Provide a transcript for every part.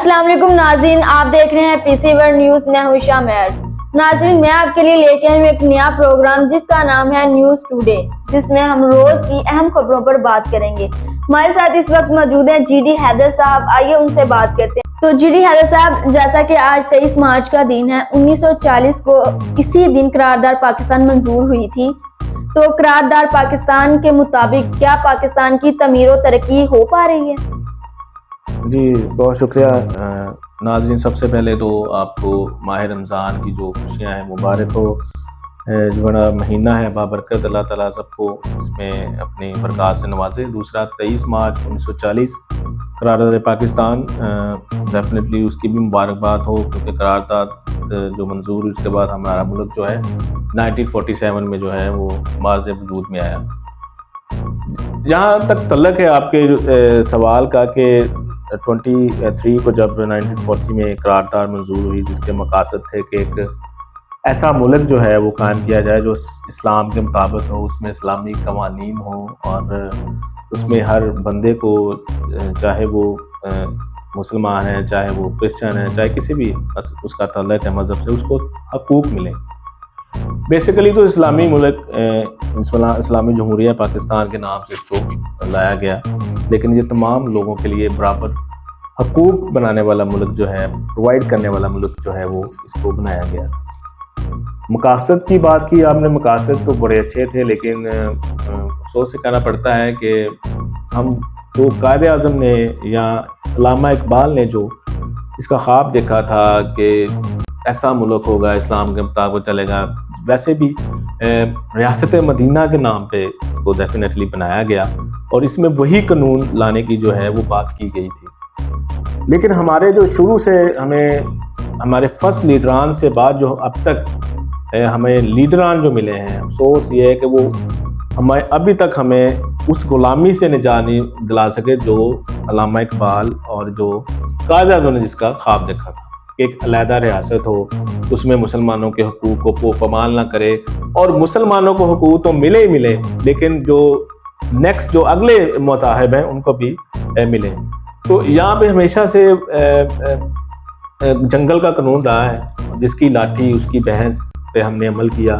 अस्सलाम वालेकुम नाज़रीन, आप देख रहे हैं पीसी वर्ल्ड न्यूज। मैं हूं शामेर। नाज़रीन, मैं आपके लिए लेके आई हूं एक नया प्रोग्राम जिसका नाम है न्यूज टुडे, जिसमें हम रोज की अहम खबरों पर बात करेंगे। हमारे साथ इस वक्त मौजूद हैं जीडी हैदर साहब। आइए उनसे बात करते हैं। तो जीडी हैदर साहब, जैसा कि आज 23 मार्च का दिन है, 1940 को इसी दिन करारदार पाकिस्तान मंजूर हुई थी। तो करारदार पाकिस्तान के मुताबिक क्या पाकिस्तान की तमीर और तरक्की हो पा रही है? जी, बहुत शुक्रिया नाज़रीन। सबसे पहले तो आपको माह रमज़ान की जो खुशियाँ हैं मुबारक हो। जो बड़ा महीना है बाबरकत, अल्लाह ताला सबको इसमें अपनी बरक़ात से नवाजे। दूसरा 23 मार्च 1940 करारदाद पाकिस्तान, डेफिनेटली उसकी भी मुबारकबाद हो, क्योंकि करारदाद जो मंजूर हुई उसके बाद हमारा मुल्क जो है 1947 में जो है वो माज़ वजूद में आया। जहाँ तक तल्लक है आपके सवाल का कि 23 को जब 1940 में करारदाद मंजूर हुई, जिसके मकासद थे कि एक ऐसा मुल्क जो है वो कायम किया जाए जो इस्लाम के मुताबिक हो, उसमें इस्लामी कवानीन हो और उसमें हर बंदे को, चाहे वो मुसलमान है, चाहे वो क्रिश्चियन है, चाहे किसी भी उसका तल्लक है मज़हब से, उसको हकूक़ मिले। बेसिकली तो इस्लामी मुल्क इस्लामी जमहूरिया पाकिस्तान के नाम से इसको लाया गया, लेकिन ये तमाम लोगों के लिए बराबर हकूक़ बनाने वाला मुल्क जो है, प्रोवाइड करने वाला मुल्क जो है, वो इसको बनाया गया। मकासद की बात की आपने, मकासद तो बड़े अच्छे थे, लेकिन अफसोस से कहना पड़ता है कि हम जो कायदे आज़म ने या अल्लामा इकबाल ने जो इसका ख्वाब देखा था कि ऐसा मुल्क होगा, इस्लाम के मुताबिक चलेगा, वैसे भी रियासत मदीना के नाम पे इसको डेफिनेटली बनाया गया और इसमें वही कानून लाने की जो है वो बात की गई थी। लेकिन हमारे जो शुरू से हमारे फर्स्ट लीडरान से बाद जो अब तक हमें लीडरान जो मिले हैं, अफसोस ये है कि वो हमें अभी तक हमें उस गुलामी से निजात नहीं दिला सके जो अल्लामा इकबाल और जो कायदे आज़म ने जिसका ख्वाब देखा था कि एक अलहदा रियासत हो, उसमें मुसलमानों के हकूक़ को पामाल ना करे, और मुसलमानों को हकूक़ तो मिले ही मिले, लेकिन जो नेक्स्ट जो अगले मज़ाहिब हैं उनको भी मिले। तो यहाँ पे हमेशा से जंगल का कानून रहा है, जिसकी लाठी उसकी बहस पे हमने अमल किया।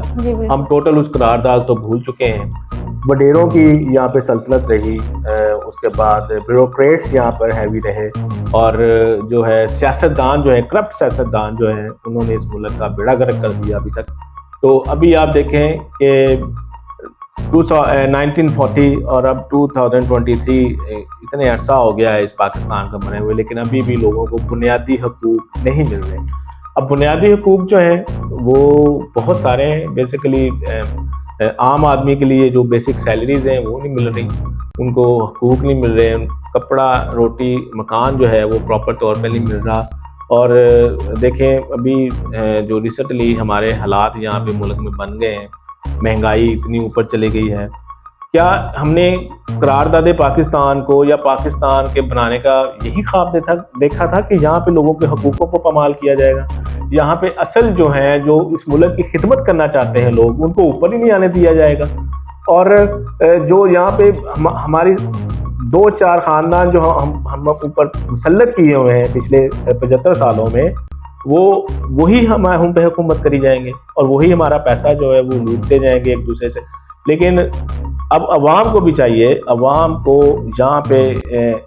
हम टोटल उस करारदाद तो भूल चुके हैं। वडेरों की यहाँ पे सल्तनत रही, उसके बाद ब्यूरोक्रेट्स यहाँ पर हैवी रहे, और जो है सियासतदान जो है, करप्ट सियासतदान जो है, उन्होंने इस मुल्क का बेड़ा गर्क कर दिया अभी तक। तो अभी आप देखें कि 1940 और अब 2023 इतने अरसा हो गया है इस पाकिस्तान का बने हुए, लेकिन अभी भी लोगों को बुनियादी हकूक़ नहीं मिल रहे। अब बुनियादी हकूक़ जो हैं वो बहुत सारे हैं। बेसिकली आम आदमी के लिए जो बेसिक सैलरीज हैं वो नहीं मिल रही, उनको हकूक़ नहीं मिल रहे, कपड़ा रोटी मकान जो है वो प्रॉपर तौर पे नहीं मिल रहा। और देखें अभी जो रिसेंटली हमारे हालात यहाँ पे मुल्क में बन गए हैं, महंगाई इतनी ऊपर चली गई है। क्या हमने करारदाद पाकिस्तान को या पाकिस्तान के बनाने का यही ख्वाब देखा था कि यहाँ पे लोगों के हकूक़ों को पामाल किया जाएगा? यहाँ पे असल जो है, जो इस मुल्क की खिदमत करना चाहते हैं लोग, उनको ऊपर ही नहीं आने दिया जाएगा। और जो यहाँ पे हमारी 2-4 ख़ानदान जो हम ऊपर मुसल्लत किए हुए हैं पिछले 75 सालों में, वही हम पे हुकूमत करी जाएंगे और वही हमारा पैसा जो है वो लूटते जाएंगे एक दूसरे से। लेकिन अब अवाम को भी चाहिए, अवाम को यहाँ पे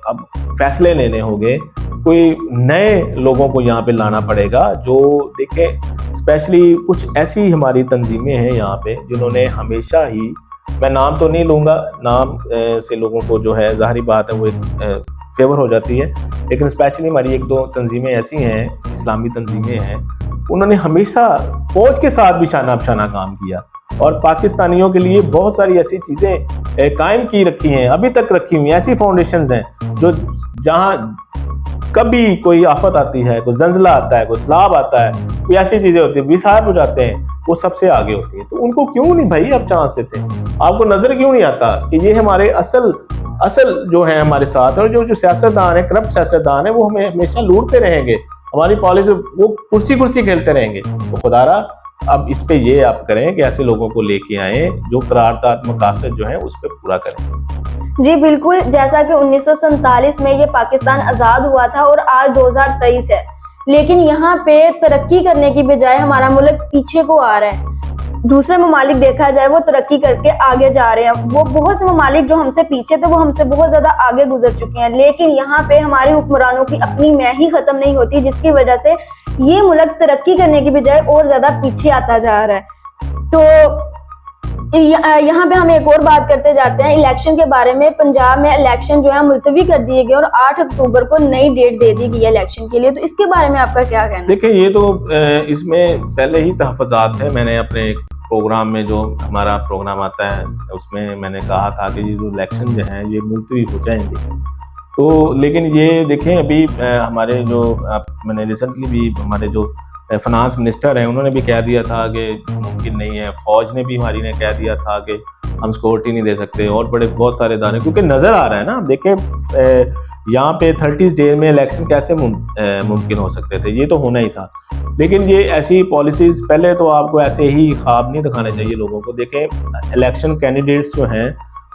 अब फैसले लेने होंगे, कोई नए लोगों को यहाँ पे लाना पड़ेगा। जो देखें, स्पेशली कुछ ऐसी हमारी तंजीमें हैं यहाँ पे जिन्होंने हमेशा ही, मैं नाम तो नहीं लूँगा, नाम से लोगों को जो है ज़ाहिरी बात है वो एक फेवर हो जाती है, लेकिन स्पेशली हमारी 1-2 तंजीमें ऐसी हैं, इस्लामी तंजीमें हैं, उन्होंने हमेशा फौज के साथ भी शाना बशाना काम किया और पाकिस्तानियों के लिए बहुत सारी ऐसी चीज़ें कायम की रखी हैं, अभी तक रखी हुई ऐसी फाउंडेशंस हैं जो जहाँ कभी कोई आफत आती है, कोई जंजला आता है, कोई सैलाब आता है, कोई ऐसी चीज़ें होती है, विसार हो जाते हैं, वो सबसे आगे होती है। तो उनको क्यों नहीं भाई आप चांस देते? आपको नज़र क्यों नहीं आता कि ये हमारे असल जो है हमारे साथ, और जो सियासतदान है, करप्ट सियासतदान है, वो हमें हमेशा लूटते रहेंगे, हमारी पॉलिसी वो कुर्सी खेलते रहेंगे। तो खुदारा अब इस पे ये आप करें कि ऐसे लोगों को लेके आए जो करारदाद मकासद जो है उस पर पूरा करें। जी बिल्कुल, जैसा कि 1947 में ये पाकिस्तान आज़ाद हुआ था और आज 2023 है, लेकिन यहाँ पे तरक्की करने की बजाय हमारा मुल्क पीछे को आ रहा है। दूसरे ममालिक देखा जाए वो तरक्की करके आगे जा रहे हैं, वो बहुत से ममालिक जो हमसे पीछे थे वो हमसे बहुत ज़्यादा आगे गुजर चुके हैं, लेकिन यहाँ पे हमारे हुक्मरानों की अपनी मैं ही ख़त्म नहीं होती, जिसकी वजह से ये मुल्क तरक्की करने की बजाय और ज़्यादा पीछे आता जा रहा है। तो यहाँ पे हम एक और बात करते जाते हैं इलेक्शन के बारे में। पंजाब में इलेक्शन जो है मुलतवी कर दिए गए और 8 अक्टूबर को नई डेट दे दी गई है इलेक्शन के लिए, तो इसके बारे में आपका क्या कहना है? देखिए, ये तो इसमें पहले ही तहफ़्फ़ुज़ात थे। मैंने अपने प्रोग्राम में, जो हमारा प्रोग्राम आता है, उसमें मैंने कहा था कि ये जो इलेक्शन जो हैं ये मुलतवी हो जाएंगे। तो लेकिन ये देखें, अभी हमारे जो मैंने रिसेंटली भी हमारे जो फाइनेंस मिनिस्टर हैं उन्होंने भी कह दिया था कि मुमकिन नहीं है। फ़ौज ने भी हमारी ने कह दिया था कि हम सिक्योरिटी नहीं दे सकते, और बहुत सारे इदारे, क्योंकि नज़र आ रहा है ना। देखें, यहाँ पे 30 डेज में इलेक्शन कैसे मुमकिन हो सकते थे, ये तो होना ही था। लेकिन ये ऐसी पॉलिसीज़, पहले तो आपको ऐसे ही ख्वाब नहीं दिखाने चाहिए लोगों को। देखें, इलेक्शन कैंडिडेट्स जो हैं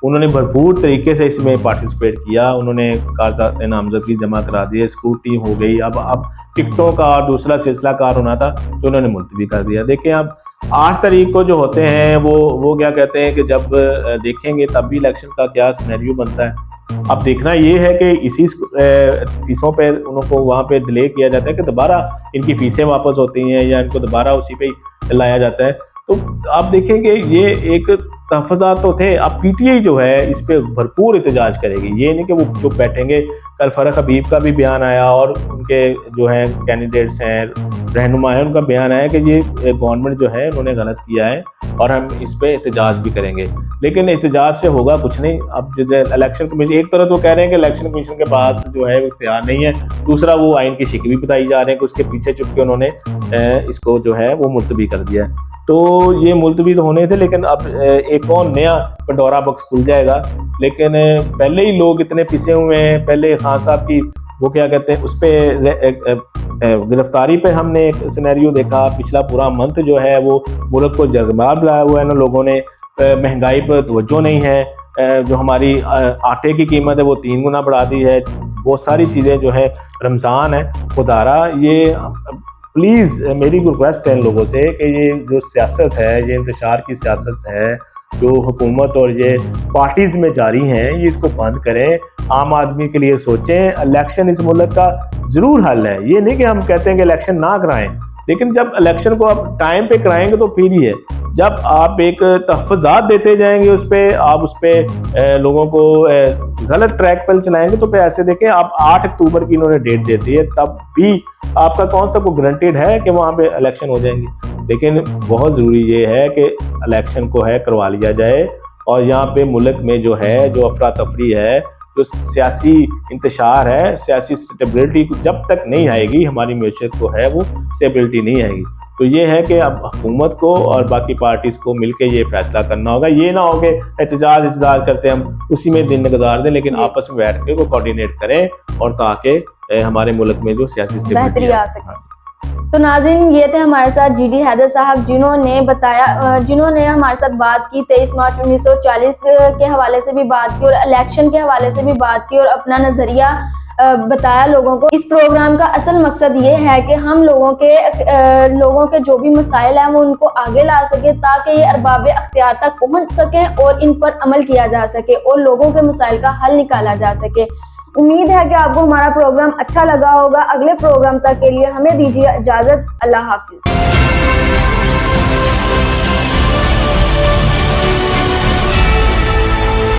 उन्होंने भरपूर तरीके से इसमें पार्टिसिपेट किया, उन्होंने कागजात नामजदगी जमा करा दिए, स्क्रूटनी हो गई। अब टिकटों का दूसरा सिलसिला कार होना था तो उन्होंने मुलतवी कर दिया। देखें, अब 8 तारीख को जो होते हैं वो क्या कहते हैं कि जब देखेंगे तब भी इलेक्शन का क्या सिनेरियो बनता है। अब देखना ये है कि इसी फीसों पे उनको वहाँ पे डिले किया जाता है कि दोबारा इनकी फीसें वापस होती हैं या इनको दोबारा उसी पे ही लाया जाता है। तो आप देखेंगे ये एक तहफ़्फ़ुज़ात तो थे। अब पीटीआई जो है इस पे भरपूर एहतजाज करेगी, ये नहीं कि वो चुप बैठेंगे। कल फ़रख हबीब का भी बयान आया और उनके जो हैं कैंडिडेट्स हैं, रहनुमा हैं, उनका बयान आया कि ये गवर्नमेंट जो है उन्होंने गलत किया है और हम इस पे एहतजाज भी करेंगे। लेकिन एहतजाज से होगा कुछ नहीं। अब जो इलेक्शन कमीशन, एक तरफ तो कह रहे हैं कि इलेक्शन कमीशन के पास जो है वो इख्तियार नहीं है, दूसरा वो आइन की शिकवी बताई जा रहे हैं कि उसके पीछे छुप के उन्होंने इसको जो है वो मुलतवी कर दिया है। तो ये मुलतवी तो होने थे, लेकिन अब एक और नया पंडोरा बॉक्स खुल जाएगा। लेकिन पहले ही लोग इतने पिसे हुए हैं। पहले खान साहब की वो क्या कहते हैं उस पर गिरफ्तारी पे हमने एक सिनेरियो देखा। पिछला पूरा मंथ जो है वो मुल्क को जगमगा लाया हुआ है ना लोगों ने। महंगाई पर तवज्जो नहीं है। जो हमारी आटे की कीमत है वो 3 गुना बढ़ा दी है। बहुत सारी चीज़ें जो है, रमज़ान है, खुदारा ये प्लीज़ मेरी रिक्वेस्ट है इन लोगों से कि ये जो सियासत है, ये इंतशार की सियासत है जो हुकूमत और ये पार्टीज़ में जारी हैं, ये इसको बंद करें। आम आदमी के लिए सोचें। इलेक्शन इस मुल्क का ज़रूर हल है। ये नहीं कि हम कहते हैं कि इलेक्शन ना कराएं, लेकिन जब इलेक्शन को आप टाइम पे कराएंगे तो फिर ही है। जब आप एक तहफ़्फ़ुज़ात देते जाएंगे उस पर, आप उस पर लोगों को गलत ट्रैक पर चलाएंगे तो फिर ऐसे देखें, आप 8 अक्टूबर की इन्होंने डेट दे दी है, तब भी आपका कौन सा को गारंटेड है कि वहाँ पे इलेक्शन हो जाएंगे। लेकिन बहुत ज़रूरी ये है कि इलेक्शन को है करवा लिया जाए। और यहाँ पे मुल्क में जो है, जो अफरा तफरी है, जो सियासी इंतशार है, सियासी स्टेबिलिटी जब तक नहीं आएगी, हमारी मैशत को है वो स्टेबिलिटी नहीं आएगी। तो ये है कि अब हुकूमत को और बाकी पार्टीज़ को मिलकर ये फैसला करना होगा। ये ना हो कि एहतजाज करते हम उसी में दिन गुजार दें, लेकिन आपस में बैठ के वो कोऑर्डिनेट करें और ताकि हमारे मुल्क में जो सियासी बेहतरी आ सके। तो नाज़रीन, ये थे हमारे साथ जीडी हैदर साहब, जिन्होंने हमारे साथ बात की 23 मार्च 1940 के हवाले से भी बात की और इलेक्शन के हवाले से भी बात की और अपना नजरिया बताया लोगों को। इस प्रोग्राम का असल मकसद ये है कि हम लोगों के जो भी मसाइल हैं वो उनको आगे ला सके, ताकि ये अरबाब अख्तियार तक पहुंच सकें और इन पर अमल किया जा सके और लोगों के मसाइल का हल निकाला जा सके। उम्मीद है कि आपको हमारा प्रोग्राम अच्छा लगा होगा। अगले प्रोग्राम तक के लिए हमें दीजिए इजाजत। अल्लाह हाफिज।